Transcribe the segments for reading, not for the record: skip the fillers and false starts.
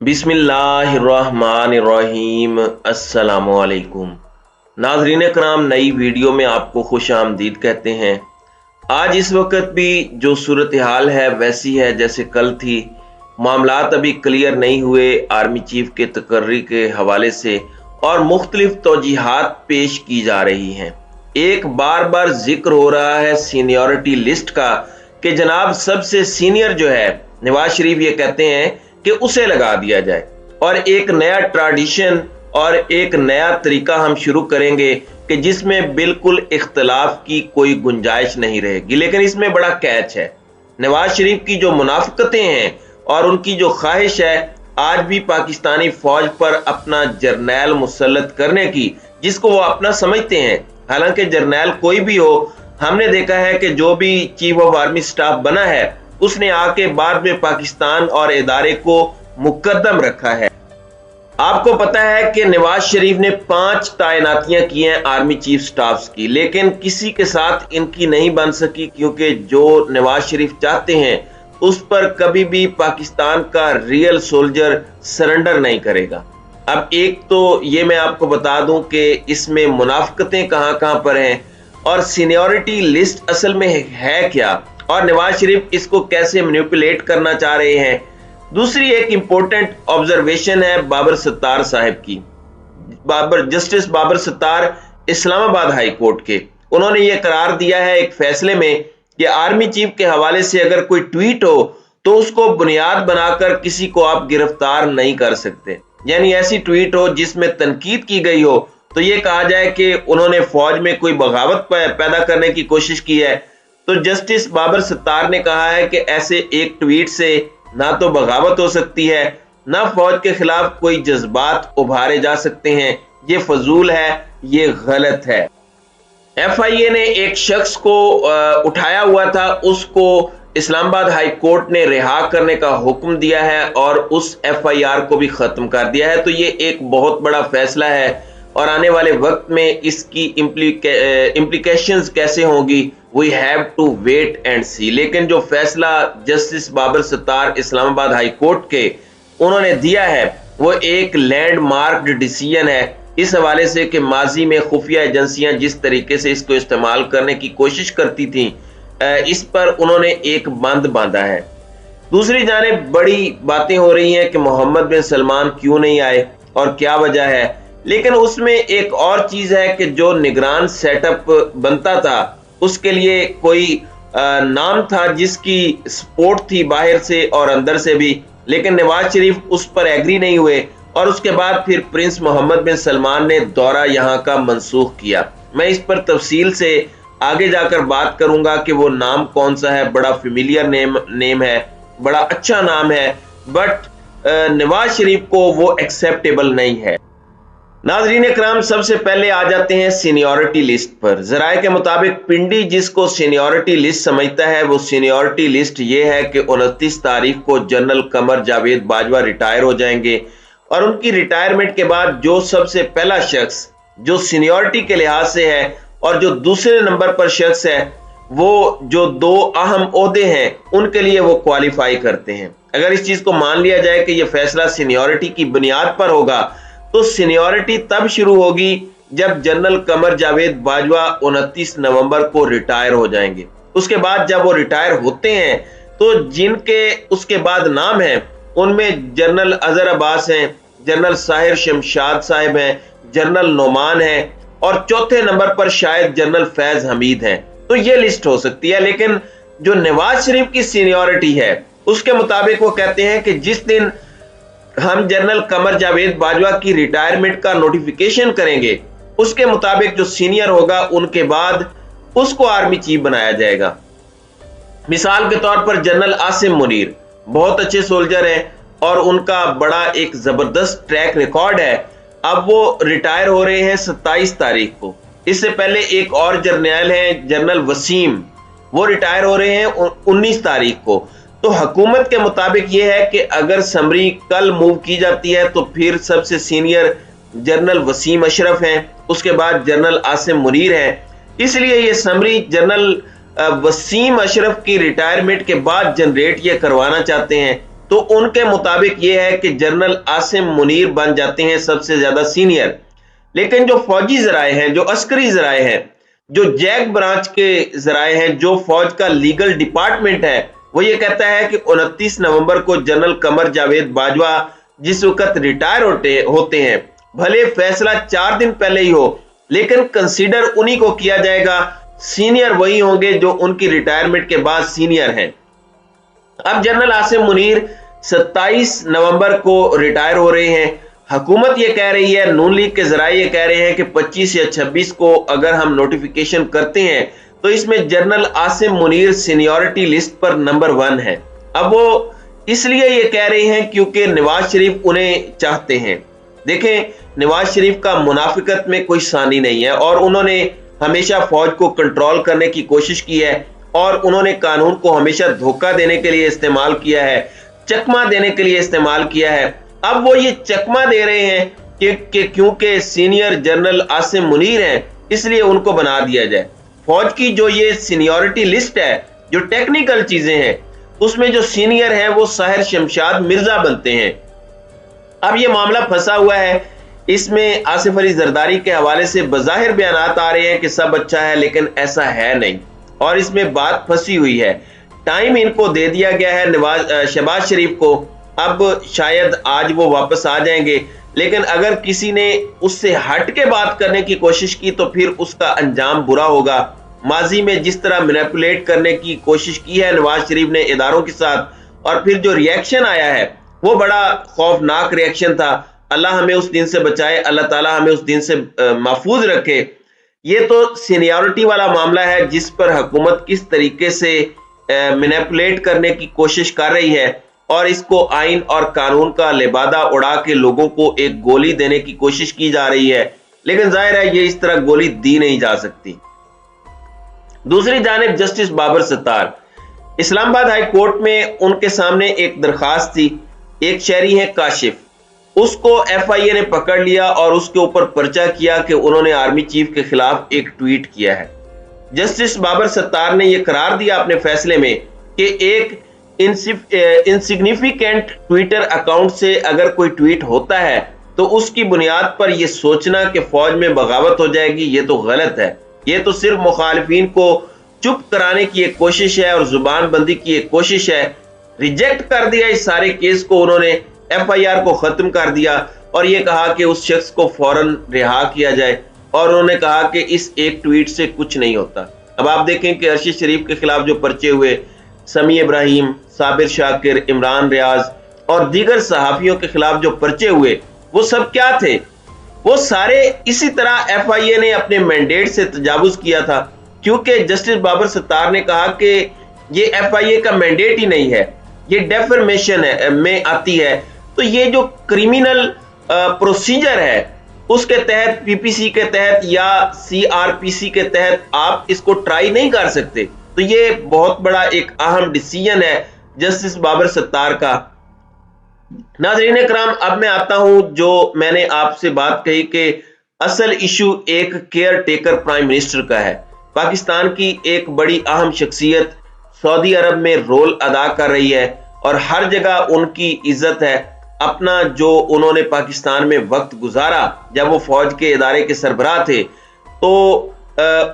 बिस्मिल्लाहिर्रहमानिर्रहीम। अस्सलामुअलैकुम। नाज़रीन कराम, नई वीडियो में आपको खुश आमदीद कहते हैं। आज इस वक्त भी जो सूरत हाल है वैसी है जैसे कल थी। मामलात अभी क्लियर नहीं हुए आर्मी चीफ के तकर्री के हवाले से और मुख्तलिफ तौजीहात पेश की जा रही हैं। एक बार बार जिक्र हो रहा है सीनियरिटी लिस्ट का कि जनाब सबसे सीनियर जो है नवाज शरीफ ये कहते हैं कि उसे लगा दिया जाए और एक नया ट्रेडिशन और एक नया तरीका हम शुरू करेंगे कि जिसमें बिल्कुल इख्तलाफ की कोई गुंजाइश नहीं रहेगी। लेकिन इसमें बड़ा कैच है, नवाज शरीफ की जो मुनाफिकतें हैं और उनकी जो ख्वाहिश है आज भी पाकिस्तानी फौज पर अपना जर्नैल मुसल्लत करने की, जिसको वो अपना समझते हैं। हालांकि जर्नैल कोई भी हो, हमने देखा है कि जो भी चीफ ऑफ आर्मी स्टाफ बना है उसने आके बाद में पाकिस्तान और इदारे को मुकद्दम रखा है। आपको पता है कि नवाज शरीफ ने 5 तैनातियां की हैं आर्मी चीफ स्टाफ्स की, लेकिन किसी के साथ इनकी नहीं बन सकी क्योंकि जो नवाज शरीफ चाहते हैं उस पर कभी भी पाकिस्तान का रियल सोल्जर सरेंडर नहीं करेगा। अब एक तो ये मैं आपको बता दूं कि इसमें मुनाफिकतें कहां कहां पर हैं और सीनियरिटी लिस्ट असल में है क्या और नवाज शरीफ इसको कैसे मैनिपुलेट करना चाह रहे हैं। दूसरी एक इंपॉर्टेंट ऑब्जर्वेशन है बाबर सत्तार साहब की। Justice Babar Sattar Islamabad high court के, उन्होंने ये करार दिया है एक फैसले में कि आर्मी चीफ के हवाले से अगर कोई ट्वीट हो तो उसको बुनियाद बनाकर किसी को आप गिरफ्तार नहीं कर सकते। यानी ऐसी ट्वीट हो जिसमें तनकीद की गई हो तो ये कहा जाए कि उन्होंने फौज में कोई बगावत पैदा करने की कोशिश की है। तो जस्टिस बाबर सत्तार ने कहा है कि ऐसे एक ट्वीट से ना तो बगावत हो सकती है, ना फौज के खिलाफ कोई जज्बात उभारे जा सकते हैं। ये फजूल है, ये गलत है। एफआईए ने एक शख्स को उठाया हुआ था, उसको इस्लामाबाद हाई कोर्ट ने रिहा करने का हुक्म दिया है और उस एफआईआर को भी खत्म कर दिया है। तो ये एक बहुत बड़ा फैसला है और आने वाले वक्त में इसकी इम्प्लीकेशंस कैसे होगी we have to wait and see. लेकिन जो फैसला justice Babar Sattar Islamabad high court के उन्होंने दिया है वो एक लैंडमार्क डिसीजन है इस हवाले से कि माजी में खुफिया एजेंसियां जिस तरीके से इसको इस्तेमाल करने की कोशिश करती थी इस पर उन्होंने एक बंद बांधा है। दूसरी जानिब बड़ी बातें हो रही हैं कि मोहम्मद बिन सलमान क्यों नहीं आए और क्या वजह है, लेकिन उसमें एक और चीज है कि जो निगरान सेटअप बनता था उसके लिए कोई नाम था जिसकी सपोर्ट थी बाहर से और अंदर से भी, लेकिन नवाज शरीफ उस पर एग्री नहीं हुए और उसके बाद फिर प्रिंस मोहम्मद बिन सलमान ने दौरा यहाँ का मनसूख किया। मैं इस पर तफसील से आगे जाकर बात करूंगा कि वो नाम कौन सा है। बड़ा फेमिलियर नेम है, बड़ा अच्छा नाम है, बट नवाज शरीफ को वो एक्सेप्टेबल नहीं है। नाजरीन इकराम, सबसे पहले आ जाते हैं सीनियरिटी लिस्ट पर। जराये के मुताबिक पिंडी जिसको सीनियरिटी लिस्ट समझता है वो सीनियरिटी लिस्ट ये है कि 29 तारीख को जनरल कमर जावेद बाजवा रिटायर हो जाएंगे और उनकी रिटायरमेंट के बाद जो सबसे पहला शख्स जो सीनियरिटी के लिहाज से है और जो दूसरे नंबर पर शख्स है वो जो 2 अहम ओहदे हैं उनके लिए वो क्वालिफाई करते हैं। अगर इस चीज को मान लिया जाए कि यह फैसला सीनियरिटी की बुनियाद पर होगा तो सीनियरिटी तब शुरू होगी जब जनरल कमर जावेद बाजवा 29 नवंबर को रिटायर हो जाएंगे। उसके बाद जब वो रिटायर होते हैं तो जिनके उसके बाद नाम है उनमें जनरल अजहर अब्बास हैं, जनरल साहिर शमशाद साहब हैं, जनरल नोमान हैं और चौथे नंबर पर शायद जनरल फैज हमीद हैं। तो ये लिस्ट हो सकती है। लेकिन जो नवाज शरीफ की सीनियरिटी है उसके मुताबिक वो कहते हैं कि जिस दिन हम जनरल कमर जावेद बाजवा की रिटायरमेंट का नोटिफिकेशन करेंगे उसके मुताबिक जो सीनियर होगा उनके बाद उसको आर्मी चीफ बनाया जाएगा। मिसाल के तौर पर जनरल आसिम मुनीर बहुत अच्छे सोल्जर हैं और उनका बड़ा एक जबरदस्त ट्रैक रिकॉर्ड है। अब वो रिटायर हो रहे हैं 27 तारीख को। इससे पहले एक और जर्नैल हैं जनरल वसीम, वो रिटायर हो रहे हैं 19 तारीख को। तो हुकूमत के मुताबिक ये है कि अगर समरी कल मूव की जाती है तो फिर सबसे सीनियर जनरल वसीम अशरफ हैं, उसके बाद जनरल आसिम मुनीर हैं। इसलिए ये समरी जनरल वसीम अशरफ की रिटायरमेंट के बाद जनरेट ये करवाना चाहते हैं तो उनके मुताबिक ये है कि जनरल आसिम मुनीर बन जाते हैं सबसे ज्यादा सीनियर। लेकिन जो फौजी जराए हैं, जो अस्करी जराए हैं, जो जैक ब्रांच के जराए हैं, जो फौज का लीगल डिपार्टमेंट है, वो ये कहता है कि 29 नवंबर को जनरल कमर जावेद बाजवा जिस वक्त रिटायर होते हैं, भले फैसला 4 दिन पहले ही हो, लेकिन कंसीडर उन्हीं को किया जाएगा। सीनियर वही होंगे जो उनकी रिटायरमेंट के बाद सीनियर हैं। अब जनरल आसिम मुनीर 27 नवंबर को रिटायर हो रहे हैं। हुकूमत ये कह रही है, नून लीग के जराए ये कह रहे हैं कि 25 या 26 को अगर हम नोटिफिकेशन करते हैं तो इसमें general Asim Munir seniority list पर नंबर 1 है। अब वो इसलिए ये कह रहे हैं क्योंकि नवाज शरीफ उन्हें चाहते हैं। देखें, नवाज शरीफ का मुनाफिकत में कोई सानी नहीं है और उन्होंने हमेशा फौज को कंट्रोल करने की कोशिश की है और उन्होंने कानून को हमेशा धोखा देने के लिए इस्तेमाल किया है, चकमा देने के लिए इस्तेमाल किया है। अब वो ये चकमा दे रहे हैं कि क्योंकि सीनियर जनरल आसिम मुनीर हैं इसलिए उनको बना दिया जाए। फौज की जो ये सीनियरिटी लिस्ट है, जो टेक्निकल चीजें हैं, उसमें जो सीनियर हैं वो साहिर शमशाद मिर्जा बनते हैं। अब ये मामला फंसा हुआ है, इसमें आसिफ अली जरदारी के हवाले से बज़ाहिर बयानात आ रहे हैं कि सब अच्छा है, लेकिन ऐसा है नहीं और इसमें बात फंसी हुई है। टाइम इनको दे दिया गया है शहबाज शरीफ को, अब शायद आज वो वापस आ जाएंगे, लेकिन अगर किसी ने उससे हट के बात करने की कोशिश की तो फिर उसका अंजाम बुरा होगा। माजी में जिस तरह मैनिपुलेट करने की कोशिश की है नवाज शरीफ ने इदारों के साथ, और फिर जो रिएक्शन आया है वो बड़ा खौफनाक रिएक्शन था। अल्लाह हमें उस दिन से बचाए, अल्लाह ताला हमें उस दिन से महफूज रखे। ये तो सीनियरिटी वाला मामला है जिस पर हुकूमत किस तरीके से मैनिपुलेट करने की कोशिश कर रही है और इसको आइन और कानून का लिबादा उड़ा के लोगों को एक गोली देने की कोशिश की जा रही है, लेकिन जाहिर है ये इस तरह गोली दी नहीं जा सकती। दूसरी जानिब justice Babar Sattar, Islamabad high court में उनके सामने एक दरखास्त थी। एक शहरी है काशिफ, उसको FIA ने पकड़ लिया और उसके ऊपर पर्चा किया कि उन्होंने आर्मी चीफ के खिलाफ एक ट्वीट किया है। जस्टिस बाबर सत्तार ने यह करार दिया अपने फैसले में कि एक इनसिग्निफिकेंट ट्विटर अकाउंट से अगर कोई ट्वीट होता है तो उसकी बुनियाद पर यह सोचना कि फौज में बगावत हो जाएगी, ये तो गलत है। ये तो सिर्फ मुखालिफिन को चुप कराने की एक कोशिश है और जुबान बंदी की एक कोशिश है। रिजेक्ट कर दिया इस सारे केस को, उन्होंने FIR को खत्म कर दिया और ये कहा कि उस शख्स को फौरन रिहा किया जाए, और उन्होंने कहा कि इस एक ट्वीट से कुछ नहीं होता। अब आप देखें कि अरशद शरीफ के खिलाफ जो पर्चे हुए, समी इब्राहिम, साबिर शाकिर, इमरान रियाज और दीगर सहाफियों के खिलाफ जो पर्चे हुए, वो सब क्या थे? वो सारे इसी तरह FIA ने अपने मैंडेट से तजावुज किया था, क्योंकि जस्टिस बाबर सत्तार ने कहा कि ये FIA का मैंडेट ही नहीं है, ये डेफर्मेशन है में आती है। तो ये जो क्रिमिनल प्रोसीजर है उसके तहत, PPC के तहत या CRPC के तहत आप इसको ट्राई नहीं कर सकते। तो ये बहुत बड़ा एक अहम डिसीजन है जस्टिस बाबर सत्तार का। नाज़रीन इकराम, अब मैं आता हूं जो मैंने आपसे बात कही कि असल इशू एक केयर टेकर प्राइम मिनिस्टर का है। पाकिस्तान की एक बड़ी अहम शख्सियत सऊदी अरब में रोल अदा कर रही है और हर जगह उनकी इज्जत है। अपना जो उन्होंने पाकिस्तान में वक्त गुजारा जब वो फौज के इदारे के सरबराह थे, तो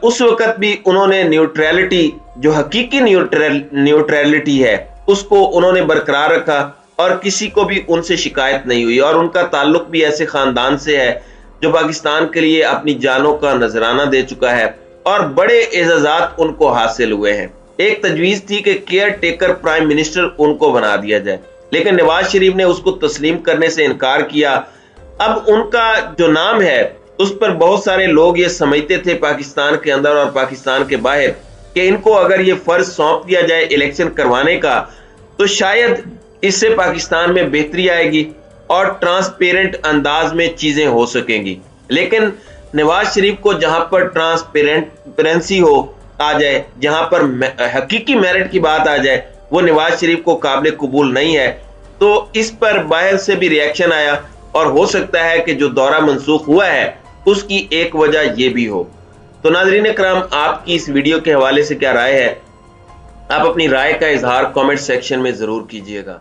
उस वक्त भी उन्होंने न्यूट्रलिटी, जो हकीकी न्यूट्रलिटी है, उसको उन्होंने बरकरार रखा और किसी को भी उनसे शिकायत नहीं हुई। और उनका ताल्लुक भी ऐसे खानदान से है जो पाकिस्तान के लिए अपनी जानों का नजराना दे चुका है और बड़े एजाजात उनको हासिल हुए हैं। एक तजवीज थी कि केयर टेकर प्राइम मिनिस्टर उनको बना दिया जाए, लेकिन नवाज शरीफ ने उसको तस्लीम करने से इनकार किया। अब उनका जो नाम है उस पर बहुत सारे लोग ये समझते थे पाकिस्तान के अंदर और पाकिस्तान के बाहर कि इनको अगर ये फर्ज सौंप दिया जाए इलेक्शन करवाने का तो शायद इससे पाकिस्तान में बेहतरी आएगी और ट्रांसपेरेंट अंदाज में चीजें हो सकेंगी। लेकिन नवाज शरीफ को जहां पर ट्रांसपेरेंसी हो आ जाए, जहां पर हकीकी मेरिट की बात आ जाए, वो नवाज शरीफ को काबिल कबूल नहीं है। तो इस पर बाहर से भी रिएक्शन आया और हो सकता है कि जो दौरा मंसूख हुआ है उसकी एक वजह यह भी हो। तो नाज़रीन इकराम, आपकी इस वीडियो के हवाले से क्या राय है? आप अपनी राय का इजहार कमेंट सेक्शन में जरूर कीजिएगा।